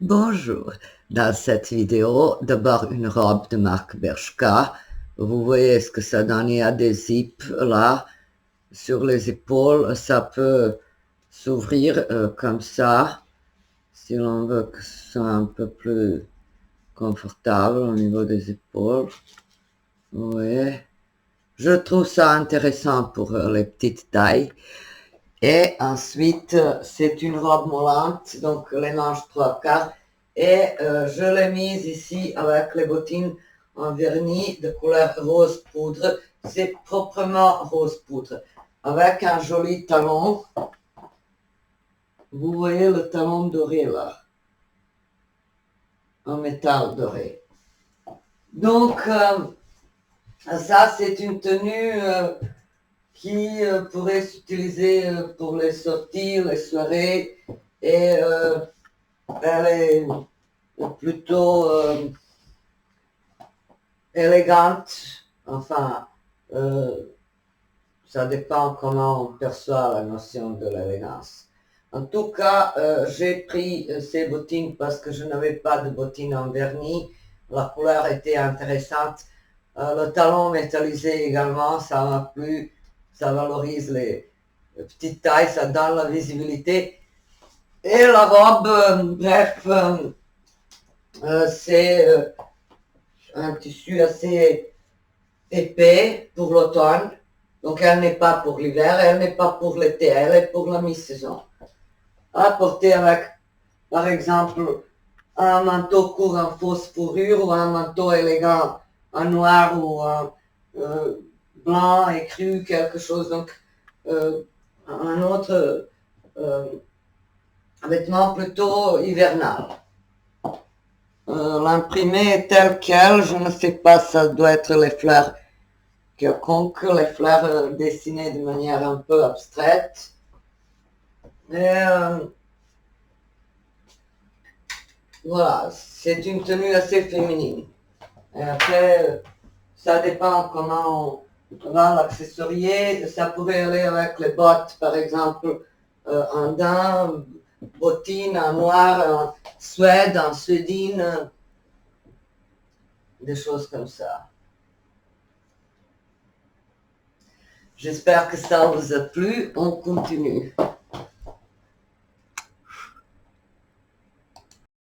Bonjour. Dans cette vidéo, d'abord une robe de marque Bershka. Vous voyez ce que ça donne, il y a des zips là sur les épaules. Ça peut s'ouvrir comme ça si l'on veut que ce soit un peu plus confortable au niveau des épaules. Vous voyez. Je trouve ça intéressant pour les petites tailles. Et ensuite, c'est une robe moulante, donc les manches 3/4. Et je l'ai mise ici avec les bottines en vernis de couleur rose poudre. C'est proprement rose poudre. Avec un joli talon. Vous voyez le talon doré là. En métal doré. Donc, ça c'est une tenue qui pourrait s'utiliser pour les sorties, les soirées. Et elle est plutôt élégante, enfin, euh, ça dépend comment on perçoit la notion de l'élégance. En tout cas, j'ai pris ces bottines parce que je n'avais pas de bottines en vernis, la couleur était intéressante, le talon métallisé également, ça m'a plu, ça valorise les petites tailles, ça donne la visibilité, et la robe, bref, c'est un tissu assez épais pour l'automne. Donc elle n'est pas pour l'hiver, elle n'est pas pour l'été, elle est pour la mi-saison. À porter avec, par exemple, un manteau court en fausse fourrure ou un manteau élégant en noir ou en blanc écru, quelque chose. Donc un autre vêtement plutôt hivernal. L'imprimé est tel quel, je ne sais pas, ça doit être les fleurs quelconques, les fleurs dessinées de manière un peu abstraite. Et voilà, c'est une tenue assez féminine. Et après, ça dépend comment on va l'accessorier. Ça pourrait aller avec les bottes, par exemple, en daim, bottines en noir, en suède, en suédine, des choses comme ça. J'espère que ça vous a plu. On continue.